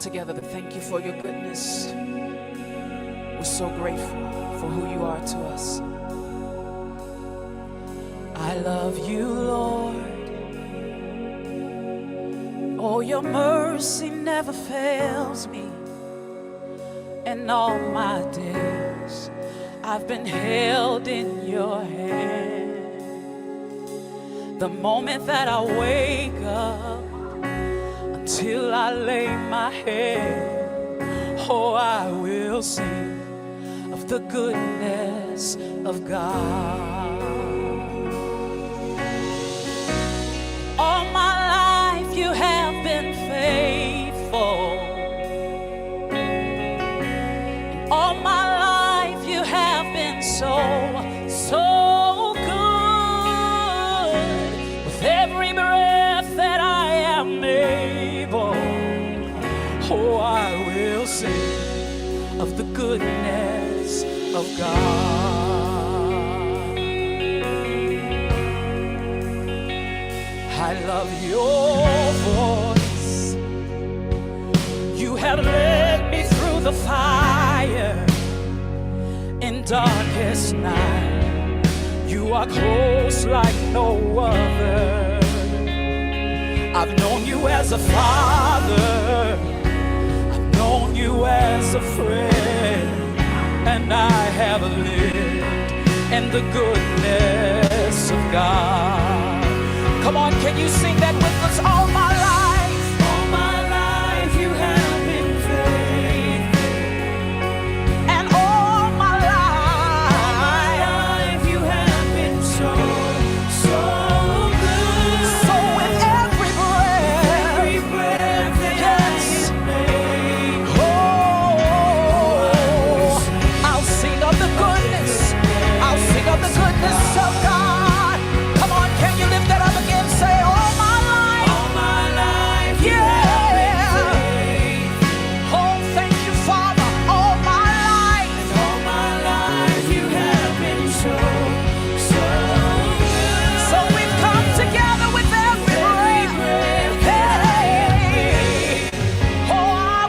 together to thank you for your goodness. We're so grateful for who you are to us. I love you, Lord. Oh, your mercy never fails me. And all my days I've been held in your hand. The moment that I wake up until I lay my head, oh, I will sing of the goodness of God. All my life you have been faithful. And all my life you have been so good. With every breath that I am able, oh, I will sing of the goodness of God. I love your voice. You have led me through the fire in darkest night. You are close like no other. I've known you as a father, I've known you as a friend, and I have lived in the goodness of God. Come on, can you sing that with us? All my life you have been faithful. And all my life you have been so good. So with every breath that yes, I make, oh, I'll sing of the goodness. I'll sing of the goodness of God. Come on, can you lift that up again? Say, all my life, yeah. Oh, thank you, Father. All my life, you have been so good. So we've come together with every breath. Hey. Oh, I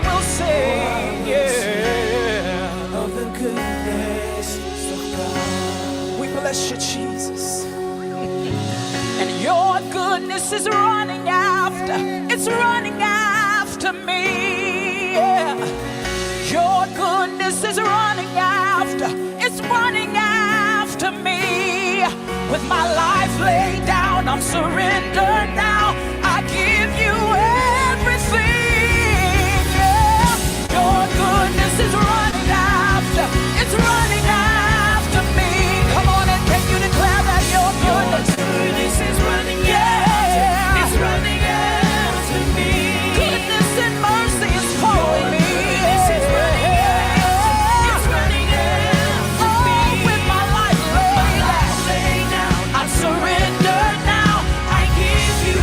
will sing, yeah, of the goodness of God. We bless you, Jesus. And your goodness is running after, it's running after me. Yeah. Your goodness is running after, it's running after me. With my life laid down, I'm surrendered now. I give you everything. Yeah. Your goodness is running after, it's running after me. Come on, and can you declare that your goodness is running after, it's running after me. Goodness and mercy is following me. Goodness is running after, it's running after me. With my life laid down, I surrender now. I give you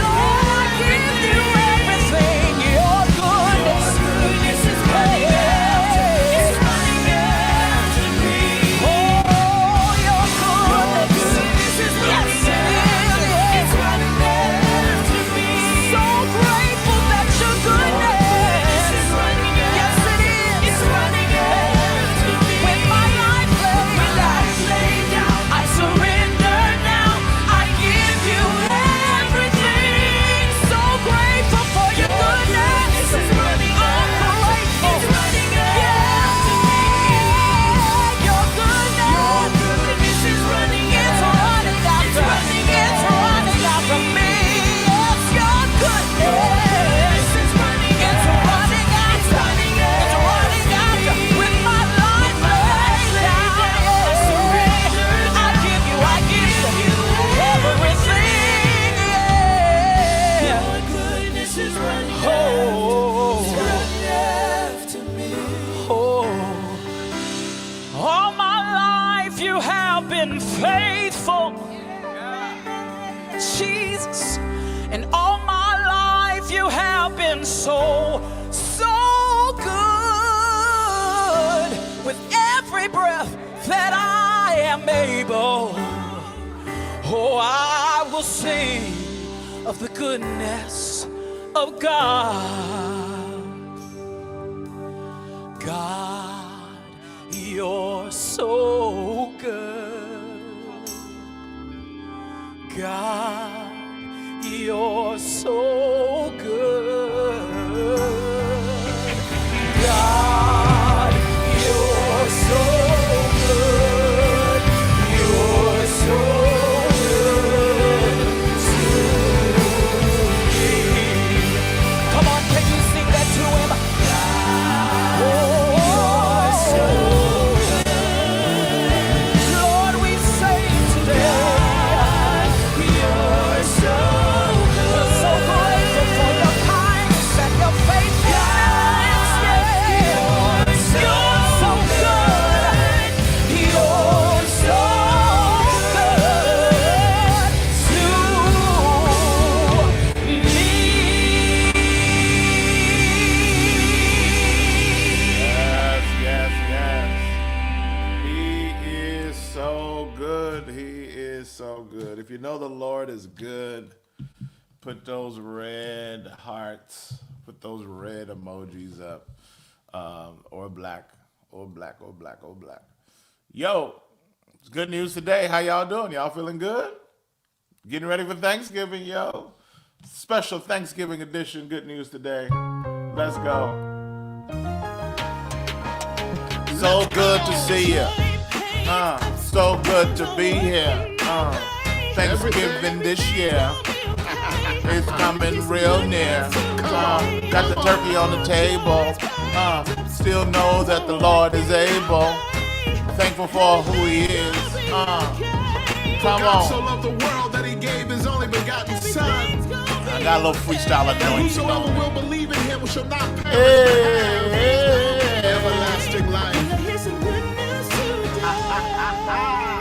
everything. Your goodness is running after, it's running after me. Oh, your goodness is running after, it's running after me. So grateful that your goodness is running after, yes it is, it's running after me. With my life laid down, I surrender now. I give you everything. So grateful for your goodness is running after, it's running after me. Your goodness is running after, it's running after me. Yes, your goodness is running after, it's running after. With my life laid down, I surrender. I give you everything. Yeah. Your goodness is running after me. Oh, all my life you have been faithful, Jesus. And all my life you have been so good. With every breath that I am able, oh, I will sing of the goodness of God. God, you're so good. God, you're so good. God, you're so good. You're so good to me. Come on, can you sing that to him? Oh, you're so good. Lord, we say today, you're so good. We're so grateful for your kindness and your faithfulness. Yeah. You're so good. You're so good to me. Yes, yes, yes. He is so good. He is so good. If you know the Lord is good, put those red hearts, put those red emojis up, or black, or black, or black, or black. Yo, it's good news today. How y'all doing? Y'all feeling good? Getting ready for Thanksgiving, yo. Special Thanksgiving edition. Good news today. Let's go. So good to see you. So good to be here. Thanksgiving this year is coming real near. Got the turkey on the table. Still know that the Lord is able. Thankful for who He is. Come God so on. loved the world that He gave His only begotten Son. I got a little freestyle That anointing whosoever on me. will believe in Him shall not perish Hey, but have everlasting life.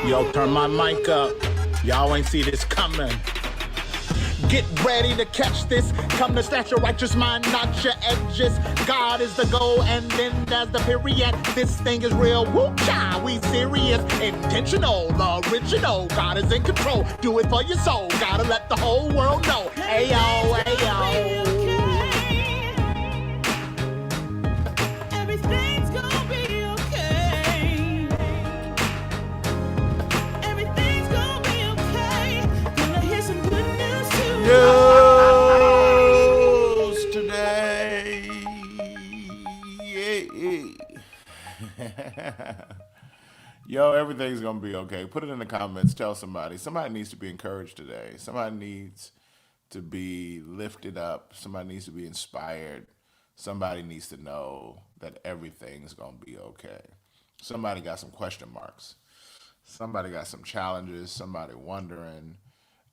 Yo, turn my mic up. Y'all ain't see this coming. Get ready to catch this. Come to snatch your righteous mind, not your edges. God is the goal, and then there's the period. This thing is real. Woo-cha, we serious, intentional, original. God is in control. Do it for your soul. Gotta let the whole world know. Ayo, ayo. Everything's gonna be okay. Everything's gonna be okay. Gonna hear some good news today. News today. Yo, everything's gonna be okay. Put it in the comments. Tell somebody. Somebody needs to be encouraged today. Somebody needs to be lifted up. Somebody needs to be inspired. Somebody needs to know that everything's gonna be okay. Somebody got some question marks. Somebody got some challenges. Somebody wondering.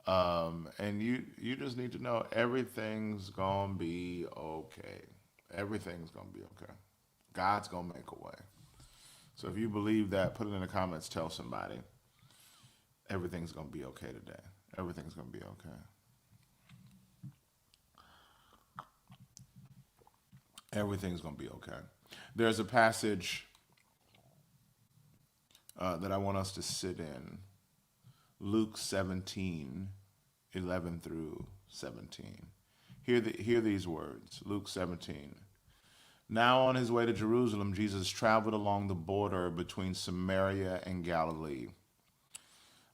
And you just need to know everything's gonna be okay. Everything's gonna be okay. God's gonna make a way. So if you believe that, put it in the comments. Tell somebody. Everything's gonna be okay today. Everything's gonna be okay. Everything's gonna be okay. There's a passage that I want us to sit in. Luke 17, 11 through 17. Hear these words. Luke 17. Now on his way to Jerusalem, Jesus traveled along the border between Samaria and Galilee.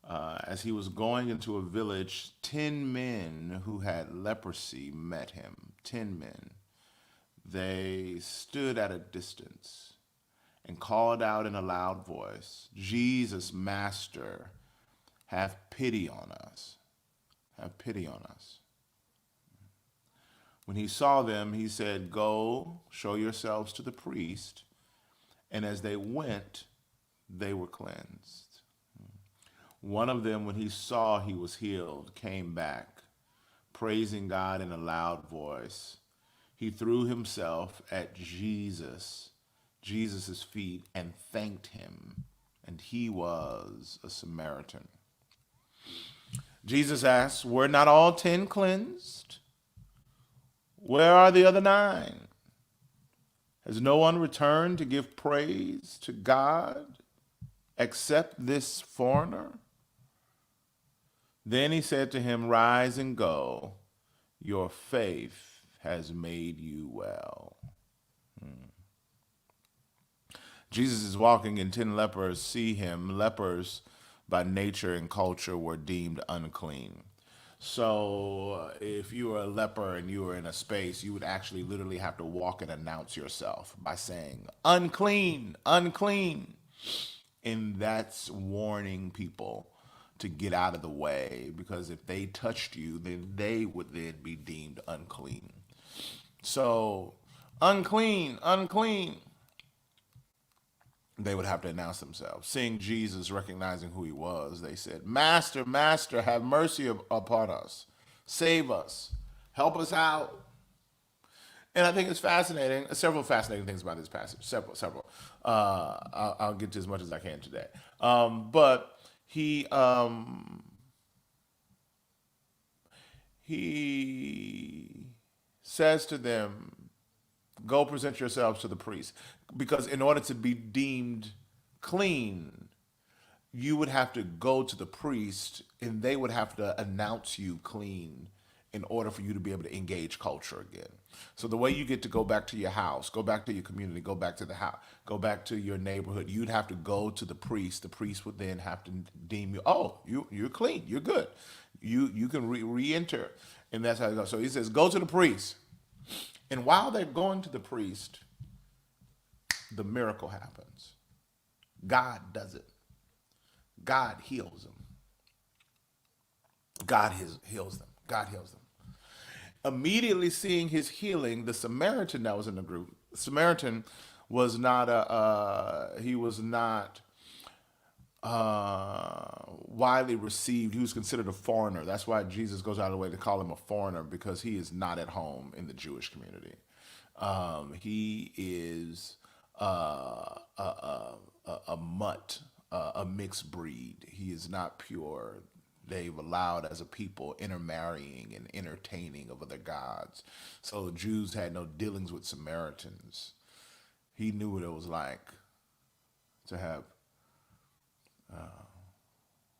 As he was going into a village, 10 men who had leprosy met him. 10 men. They stood at a distance and called out in a loud voice, Jesus, Master, have pity on us. Have pity on us. When he saw them, he said, go, show yourselves to the priest. And as they went, they were cleansed. One of them, when he saw he was healed, came back, praising God in a loud voice. He threw himself at Jesus' feet, and thanked him. And he was a Samaritan. Jesus asked, were not all 10 cleansed? Where are the other 9? Has no one returned to give praise to God except this foreigner? Then he said to him, rise and go. Your faith has made you well. Jesus is walking and 10 lepers see him. Lepers by nature and culture were deemed unclean. So if you were a leper and you were in a space, you would actually literally have to walk and announce yourself by saying, unclean, unclean. And that's warning people to get out of the way, because if they touched you, then they would then be deemed unclean. So, unclean, unclean. They would have to announce themselves. Seeing Jesus, recognizing who he was, they said, Master, Master, have mercy upon us. Save us. Help us out. And I think it's fascinating. Several fascinating things about this passage. Several. I'll get to as much as I can today. But he says to them, go present yourselves to the priest. Because in order to be deemed clean, you would have to go to the priest and they would have to announce you clean in order for you to be able to engage culture again. So the way you get to go back to your house, go back to your community, go back to the house, go back to your neighborhood, you'd have to go to the priest. The priest would then have to deem you, oh, you're clean, you're good. You can re-enter. And that's how it goes. So he says, go to the priest. And while they're going to the priest, the miracle happens. God does it. God heals them. God heals them. God heals them. Immediately seeing his healing, the Samaritan that was in the group, the Samaritan was not he was not widely received. He was considered a foreigner. That's why Jesus goes out of the way to call him a foreigner, because he is not at home in the Jewish community. He is a mutt, a mixed breed. He is not pure. They've allowed, as a people, intermarrying and entertaining of other gods. So Jews had no dealings with Samaritans. He knew what it was like to have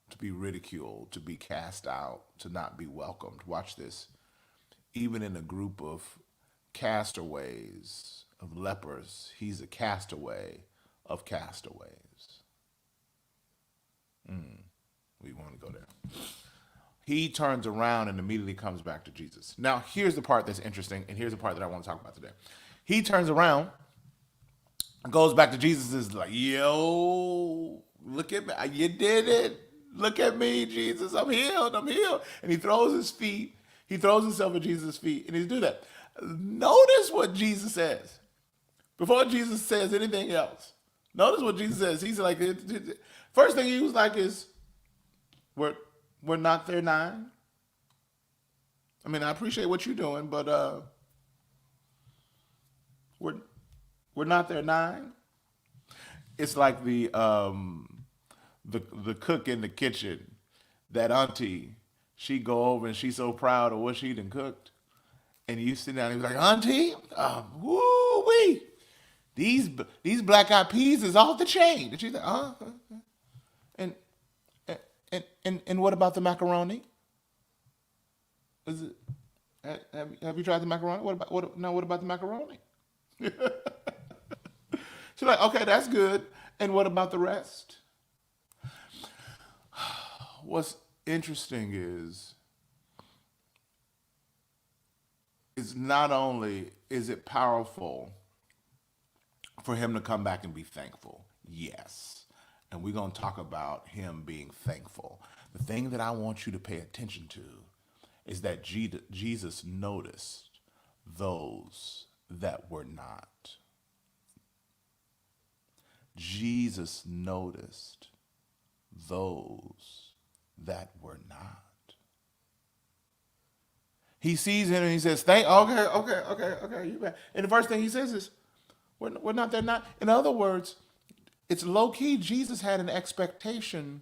to be ridiculed, to be cast out, to not be welcomed. Watch this. Even in a group of castaways, of lepers, he's a castaway of castaways. We want to go there. He turns around and immediately comes back to Jesus. Now, here's the part that's interesting, and here's the part that I want to talk about today. He turns around, goes back to Jesus, and is like, yo, look at me. You did it. Look at me, Jesus. I'm healed. I'm healed. And he throws himself at Jesus' feet, and he's do that. Notice what Jesus says. Before Jesus says anything else, notice what Jesus says. He's like, first thing he was like is, we're not there 9. I mean, I appreciate what you're doing, but we're not there 9. It's like the cook in the kitchen, that auntie. She go over and she's so proud of what she done cooked, and you sit down and he's like, auntie, woo wee, these black eyed peas is off the chain. And she's like, and and what about the macaroni? Is it? Have you tried the macaroni? What about the macaroni? She's like, okay, that's good. And what about the rest? What's interesting is not only is it powerful for him to come back and be thankful, yes. And we're going to talk about him being thankful. The thing that I want you to pay attention to is that Jesus noticed those that were not. Jesus noticed those that were not. He sees him and he says, okay, you bet. And the first thing he says is, we're not there not. In other words, it's low key. Jesus had an expectation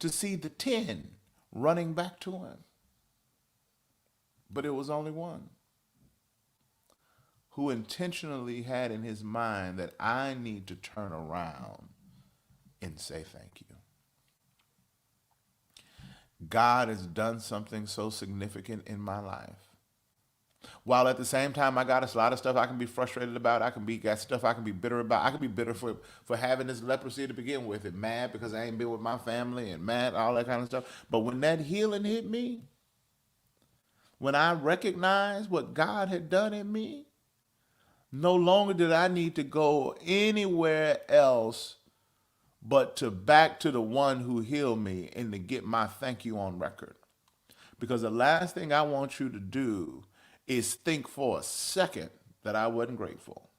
to see the 10 running back to him. But it was only one who intentionally had in his mind that I need to turn around and say thank you. God has done something so significant in my life While at the same time, I got a lot of stuff I can be frustrated about. Got stuff I can be bitter about. I can be bitter for having this leprosy to begin with, and mad because I ain't been with my family, and mad all that kind of stuff. But when that healing hit me, when I recognized what God had done in me, no longer did I need to go anywhere else but to back to the one who healed me and to get my thank you on record. Because the last thing I want you to do is think for a second that I wasn't grateful.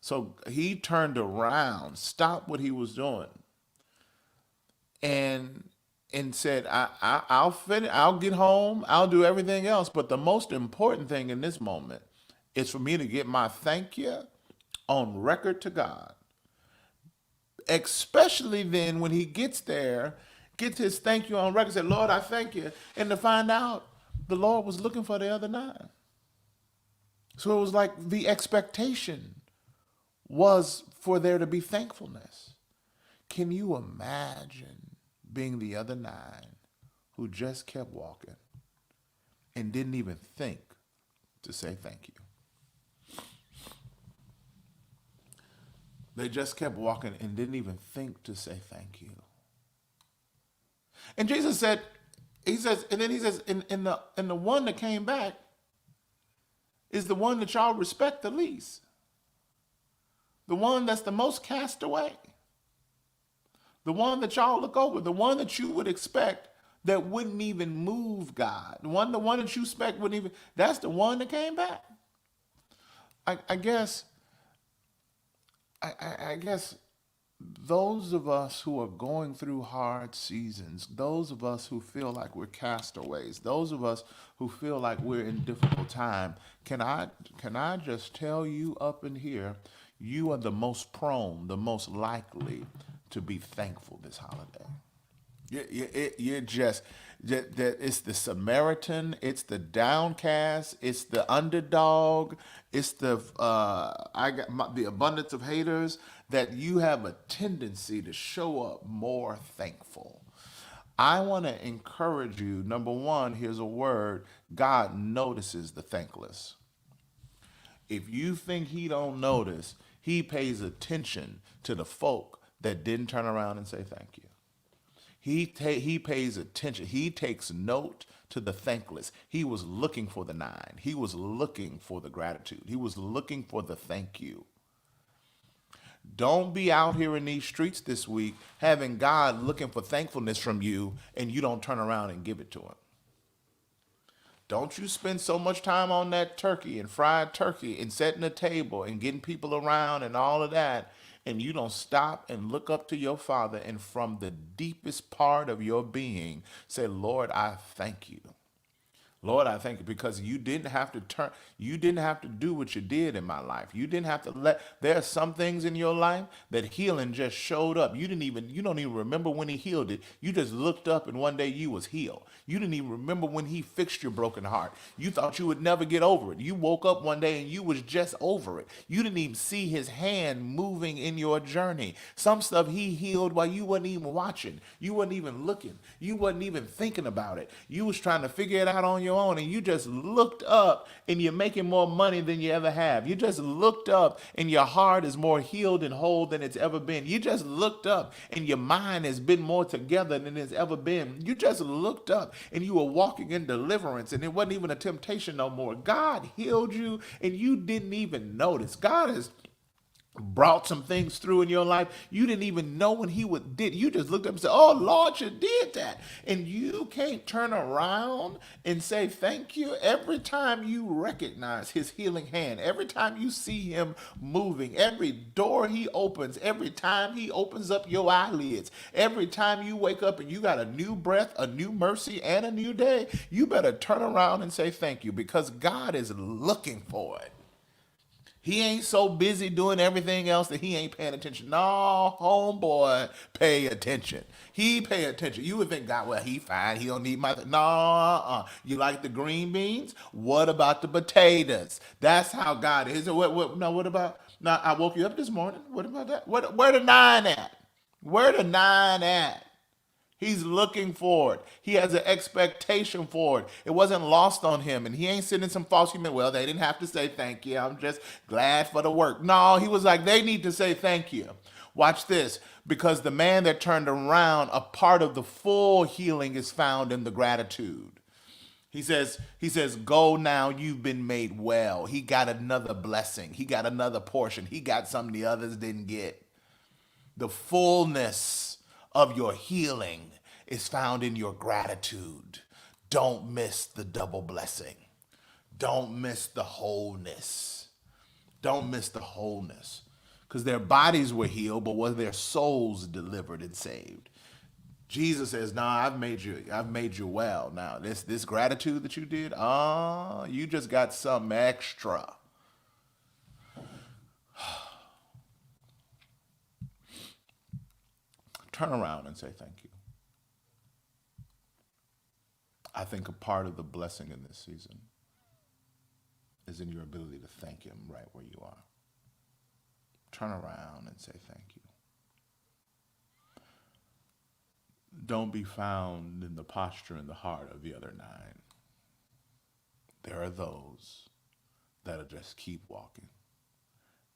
So he turned around, stopped what he was doing, and said, I'll finish, I'll get home, I'll do everything else. But the most important thing in this moment is for me to get my thank you on record to God. Especially then when he gets there, gets his thank you on record, said, Lord, I thank you. And to find out the Lord was looking for the other nine. So it was like the expectation was for there to be thankfulness. Can you imagine being the other nine who just kept walking and didn't even think to say thank you? They just kept walking and didn't even think to say thank you. And Jesus said, he says, and the one that came back is the one that y'all respect the least. The one that's the most cast away. The one that y'all look over. The one that you would expect that wouldn't even move God. The one that you expect wouldn't even, that's the one that came back. I guess those of us who are going through hard seasons, those of us who feel like we're castaways, those of us who feel like we're in difficult time, can I just tell you up in here, you are the most prone, the most likely to be thankful this holiday. You're just that it's the Samaritan, it's the downcast, it's the underdog, it's the the abundance of haters, that you have a tendency to show up more thankful. I want to encourage you. Number one, here's a word: God notices the thankless. If you think he don't notice, he pays attention to the folk that didn't turn around and say thank you. He pays attention. He takes note to the thankless. He was looking for the nine. He was looking for the gratitude. He was looking for the thank you. Don't be out here in these streets this week having God looking for thankfulness from you and you don't turn around and give it to him. Don't you spend so much time on that turkey and fried turkey and setting the table and getting people around and all of that, and you don't stop and look up to your Father and from the deepest part of your being say, Lord, I thank you. Lord, I thank you because you didn't have to do what you did in my life. You didn't have to there are some things in your life that healing just showed up. You don't even remember when he healed it. You just looked up and one day you was healed. You didn't even remember when he fixed your broken heart. You thought you would never get over it. You woke up one day and you was just over it. You didn't even see his hand moving in your journey. Some stuff he healed while you wasn't even watching. You wasn't even looking. You wasn't even thinking about it. You was trying to figure it out on your own, and you just looked up and you're making more money than you ever have. You just looked up and your heart is more healed and whole than it's ever been. You just looked up and your mind has been more together than it's ever been. You just looked up and you were walking in deliverance and it wasn't even a temptation no more. God healed you and you didn't even notice. God has brought some things through in your life you didn't even know when he did. You just looked up and said, oh Lord, you did that. And you can't turn around and say thank you every time you recognize his healing hand, every time you see him moving, every door he opens, every time he opens up your eyelids, every time you wake up and you got a new breath, a new mercy, and a new day. You better turn around and say thank you because God is looking for it. He ain't so busy doing everything else that he ain't paying attention. No, homeboy, pay attention. He pay attention. You would think, God, well, he fine. He don't need my... No, You like the green beans? What about the potatoes? That's how God is. What about... Now, I woke you up this morning. What about that? Where the nine at? Where the nine at? He's looking for it. He has an expectation for it. It wasn't lost on him. And he ain't sitting in some false humility. Well, they didn't have to say thank you. I'm just glad for the work. No, he was like, they need to say thank you. Watch this. Because the man that turned around, a part of the full healing is found in the gratitude. He says, go now, you've been made well. He got another blessing. He got another portion. He got something the others didn't get. The fullness of your healing is found in your gratitude. Don't miss the double blessing. Don't miss the wholeness. Don't miss the wholeness. Because their bodies were healed, but were their souls delivered and saved? Jesus says, "No, I've made you well. Now, this gratitude that you did, you just got something extra." Turn around and say thank you. I think a part of the blessing in this season is in your ability to thank him right where you are. Turn around and say thank you. Don't be found in the posture and the heart of the other nine. There are those that'll just keep walking.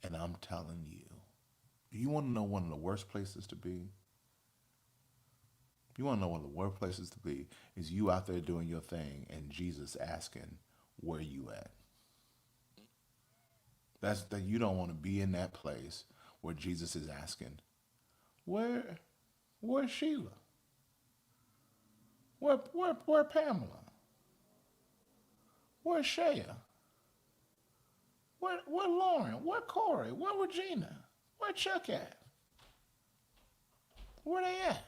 And I'm telling you, you want to know one of the worst places to be? You want to know one of the worst places to be is you out there doing your thing and Jesus asking, where you at? That's that you don't want to be in that place where Jesus is asking, where's Sheila? Where Pamela? Where's Shea? Where Lauren? Where Corey? Where Regina? Where Chuck at? Where they at?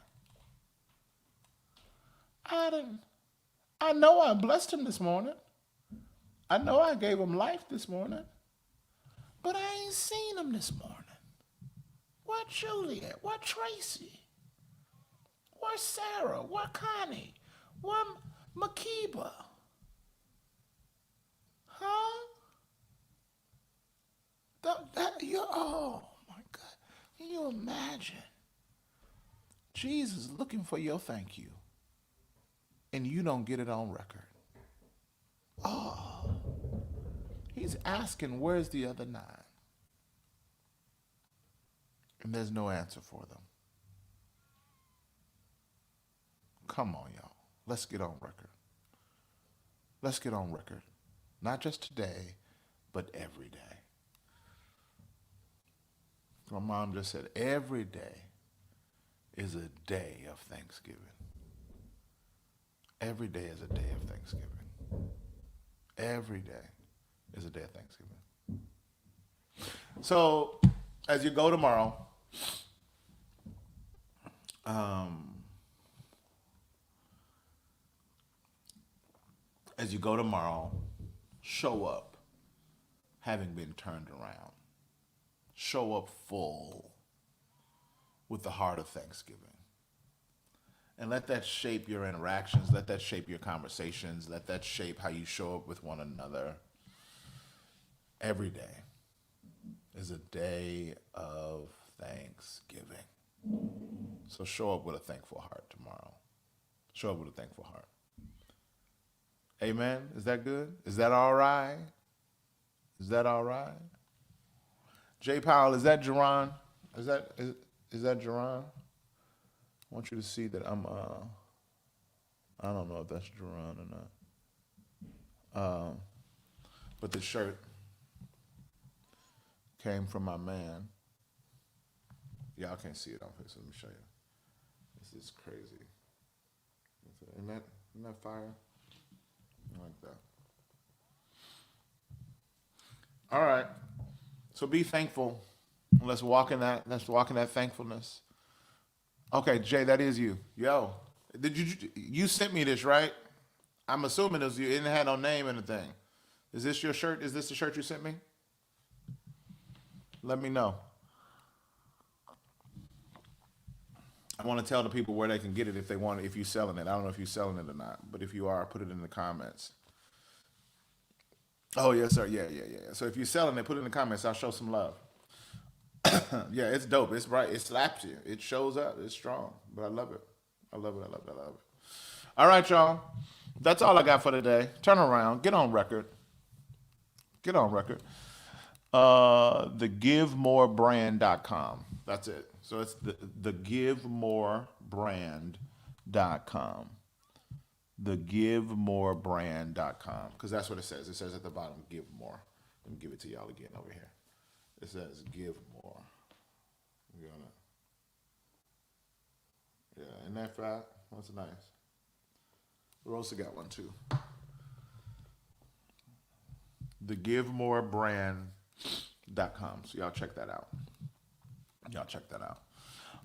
I know I blessed him this morning. I know I gave him life this morning. But I ain't seen him this morning. Where Juliet? Where Tracy? Where Sarah? Where Connie? Where Makiba? Huh? Oh my God. Can you imagine? Jesus looking for your thank you. And you don't get it on record. Oh. He's asking, where's the other nine? And there's no answer for them. Come on, y'all. Let's get on record. Let's get on record. Not just today, but every day. My mom just said, every day is a day of Thanksgiving. Every day is a day of Thanksgiving. Every day is a day of Thanksgiving. So, as you go tomorrow, show up having been turned around. Show up full with the heart of Thanksgiving. And let that shape your interactions. Let that shape your conversations. Let that shape how you show up with one another. Every day is a day of Thanksgiving. So show up with a thankful heart tomorrow. Show up with a thankful heart. Amen. Is that good? Is that all right? Is that all right? Jay Powell, is that Jerron? Is that Jerron? I want you to see that I'm I don't know if that's Jerron or not. But the shirt came from my man. Y'all can't see it on Facebook. Let me show you. This is crazy. Isn't that fire? I like that. All right. So be thankful. Let's walk in that thankfulness. Okay, Jay, that is you. Yo, did you sent me this, right? I'm assuming it was you. It didn't have no name in the thing. Is this your shirt? Is this the shirt you sent me? Let me know. I want to tell the people where they can get it if they want it, if you're selling it. I don't know if you're selling it or not, but if you are, put it in the comments. Oh, yes, sir. Yeah. So if you're selling it, put it in the comments. I'll show some love. Yeah, it's dope. It's bright. It slaps you. It shows up. It's strong. But I love it. I love it. I love it. I love it. All right, y'all. That's all I got for today. Turn around. Get on record. Get on record. TheGiveMoreBrand.com. That's it. So it's theGiveMoreBrand.com. TheGiveMoreBrand.com. Because that's what it says. It says at the bottom, give more. Let me give it to y'all again over here. It says give more. We're gonna, yeah, isn't that fat? That's nice. Rosa got one too. TheGiveMoreBrand.com. So y'all check that out. Y'all check that out.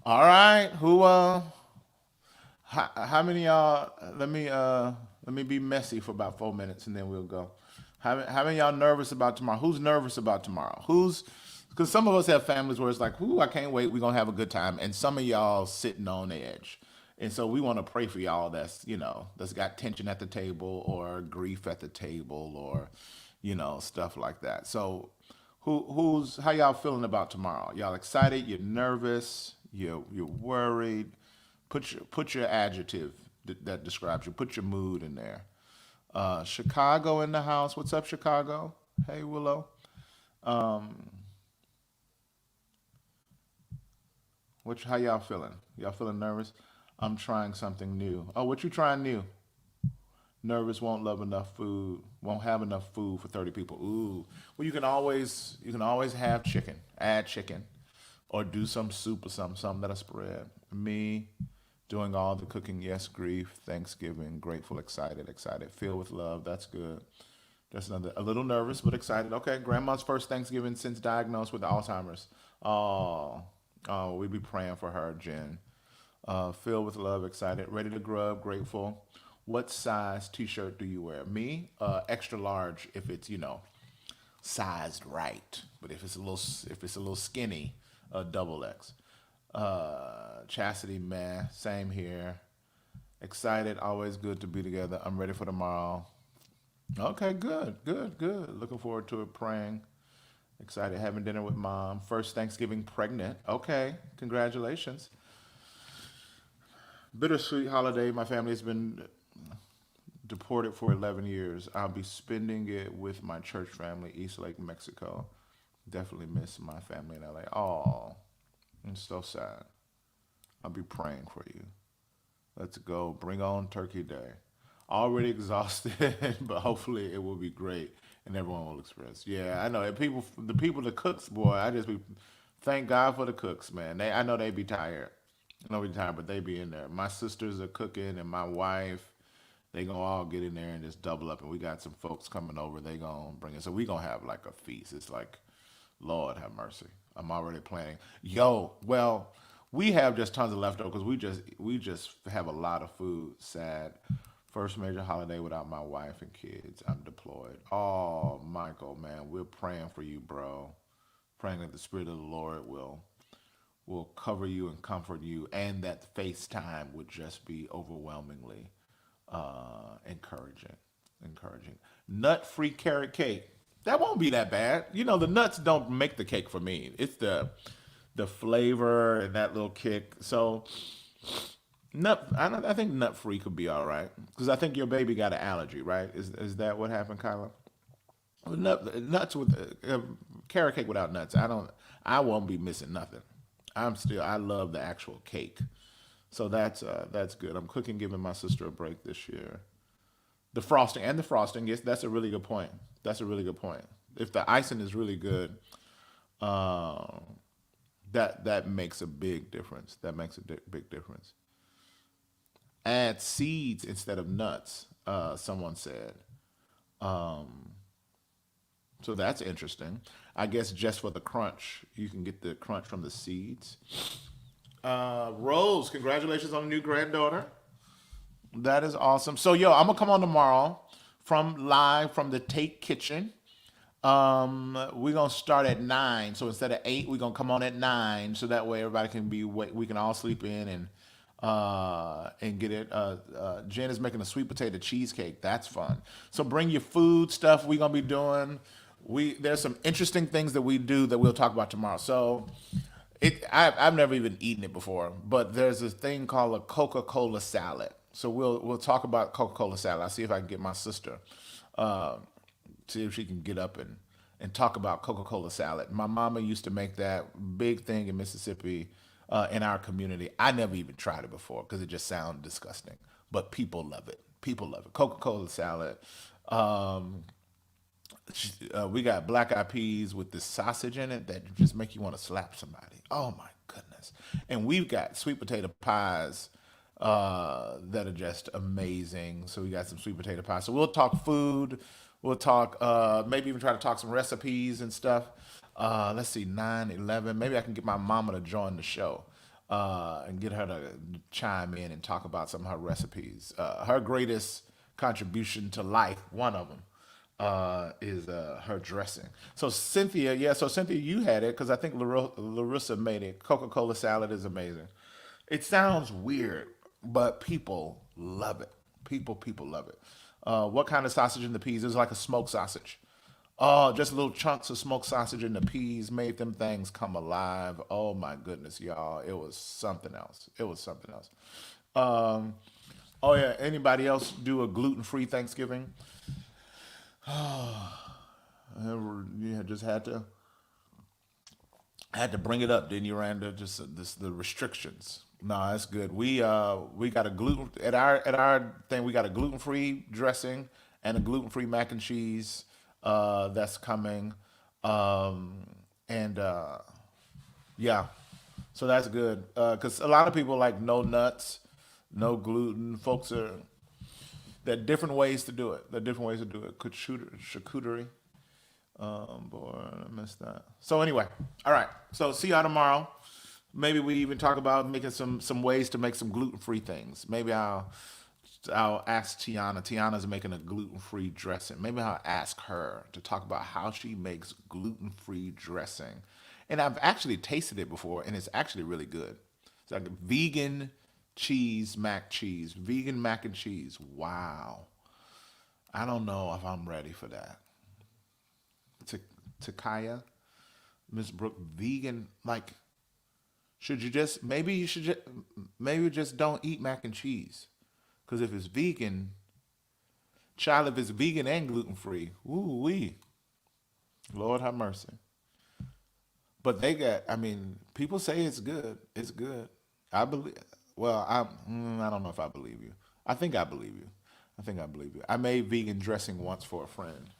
All right. Who how many y'all let me be messy for about 4 minutes and then we'll go. How many y'all nervous about tomorrow? Who's nervous about tomorrow? Because some of us have families where it's like, I can't wait, we're gonna have a good time. And some of y'all sitting on the edge. And so we want to pray for y'all that's got tension at the table or grief at the table or, stuff like that. So how y'all feeling about tomorrow? Y'all excited? You're nervous? You're worried? Put your adjective that describes you. Put your mood in there. Chicago in the house. What's up, Chicago? Hey, Willow. How y'all feeling? Y'all feeling nervous? I'm trying something new. Oh, what you trying new? Nervous, won't have enough food for 30 people. Ooh. Well, you can always have chicken. Add chicken. Or do some soup or something that'll spread. Me doing all the cooking, yes, grief, Thanksgiving, grateful, excited, filled with love. That's good. That's a little nervous, but excited. Okay, grandma's first Thanksgiving since diagnosed with Alzheimer's. Oh, we be praying for her, Jen. Filled with love, excited, ready to grub, grateful. What size t-shirt do you wear? Me, extra large if it's, sized right. But if it's a little skinny, double X. Chastity, man, same here. Excited, always good to be together. I'm ready for tomorrow. Okay, good. Looking forward to it, praying. Excited, having dinner with mom. First Thanksgiving pregnant. Okay, congratulations. Bittersweet holiday. My family has been deported for 11 years. I'll be spending it with my church family, East Lake, Mexico. Definitely miss my family in LA. Oh, I'm so sad. I'll be praying for you. Let's go. Bring on Turkey Day. Already exhausted, but hopefully it will be great and everyone will experience. Yeah, I know. And the cooks, boy, thank God for the cooks, man. I know they be tired. I know they be tired, but they be in there. My sisters are cooking and my wife, they gonna all get in there and just double up. And we got some folks coming over. They gonna bring it. So we gonna have like a feast. It's like, Lord have mercy. I'm already planning. Well, we have just tons of leftovers because we just have a lot of food. Sad. First major holiday without my wife and kids. I'm deployed. Oh, Michael, man, we're praying for you, bro. Praying that the Spirit of the Lord will cover you and comfort you, and that FaceTime would just be overwhelmingly encouraging. Nut-free carrot cake. That won't be that bad. The nuts don't make the cake for me. It's the flavor and that little kick. So I think nut-free could be all right because I think your baby got an allergy, right? Is that what happened, Kyla? Nuts with carrot cake without nuts. I won't be missing nothing. I love the actual cake. So that's good. I'm cooking, giving my sister a break this year. The frosting, yes, that's a really good point. If the icing is really good, that makes a big difference. Big difference. Add seeds instead of nuts, someone said. So that's interesting. I guess just for the crunch, you can get the crunch from the seeds. Rose, congratulations on a new granddaughter. That is awesome. So, I'm gonna come on tomorrow live from the Take Kitchen. We're gonna start at 9. So instead of 8, we're gonna come on at 9. So that way everybody can we can all sleep in and get it. Jen is making a sweet potato cheesecake. That's fun. So bring your food stuff. We're gonna be doing. There's some interesting things that we do that we'll talk about tomorrow. So I've never even eaten it before, but there's this thing called a Coca-Cola salad. So we'll talk about Coca-Cola salad. I'll see if I can get my sister, uh, see if she can get up and talk about Coca-Cola salad. My mama used to make that big thing in Mississippi, in our community. I never even tried it before because it just sounds disgusting, but people love it. People love it. Coca-Cola salad. Um, we got black eyed peas with this sausage in it that just make you want to slap somebody. Oh my goodness! And we've got sweet potato pies that are just amazing. So we got some sweet potato pie. So we'll talk food. We'll talk maybe even try to talk some recipes and stuff. Let's see, 9/11. Maybe I can get my mama to join the show and get her to chime in and talk about some of her recipes. Her greatest contribution to life, one of them, is her dressing. So Cynthia, yeah, so Cynthia, you had it because I think Larissa made it. Coca-Cola salad is amazing. It sounds weird, but people love it. People love it. What kind of sausage in the peas? It's like a smoked sausage. Oh, just little chunks of smoked sausage in the peas made them things come alive. Oh my goodness, y'all. It was something else. It was something else. Um, oh yeah, anybody else do a gluten-free Thanksgiving? Yeah, just had to bring it up, didn't you, Randa? Just this the restrictions. No, that's good. We got a gluten at our thing. We got a gluten free dressing and a gluten free mac and cheese that's coming. Um, and yeah, so that's good because a lot of people like no nuts, no gluten. Folks are there are different ways to do it. There are different ways to do it. Charcuterie. Boy, I missed that. So anyway, all right. So see y'all tomorrow. Maybe we even talk about making some ways to make some gluten free things. Maybe I'll ask Tiana. Tiana's making a gluten free dressing. Maybe I'll ask her to talk about how she makes gluten free dressing. And I've actually tasted it before, and it's actually really good. It's like vegan cheese, vegan mac and cheese. Wow. I don't know if I'm ready for that. To Takaya, Miss Brooke, vegan, like, should you just, maybe you should just, maybe just don't eat mac and cheese. Because if it's vegan, child, if it's vegan and gluten free, ooh wee, Lord have mercy. But they got, I mean, people say it's good. It's good. I believe, well, I don't know if I believe you. I think I believe you. I think I believe you. I made vegan dressing once for a friend.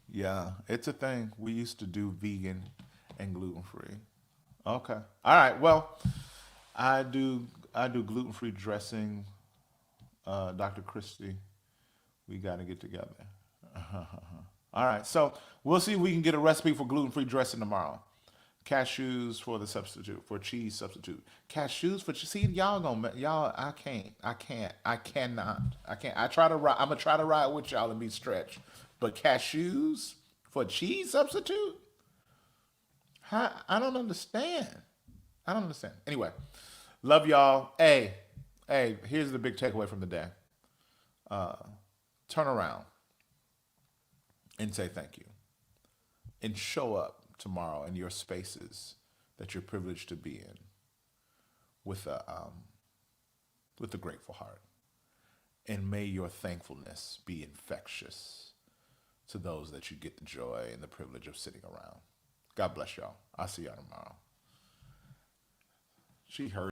Yeah, it's a thing. We used to do vegan and gluten free. Okay. All right. Well, I do gluten free dressing. Dr. Christie, we got to get together. All right. So we'll see if we can get a recipe for gluten free dressing tomorrow. Cashews for the substitute for cheese substitute. Cashews for see y'all y'all. I cannot. I can't. I try to ride. I'm gonna try to ride with y'all and be stretched. But cashews for cheese substitute? How, I don't understand. I don't understand. Anyway, love y'all. Hey, here's the big takeaway from the day. Turn around and say thank you. And show up tomorrow in your spaces that you're privileged to be in with a grateful heart. And may your thankfulness be infectious to those that you get the joy and the privilege of sitting around. God bless y'all. I'll see y'all tomorrow. She heard.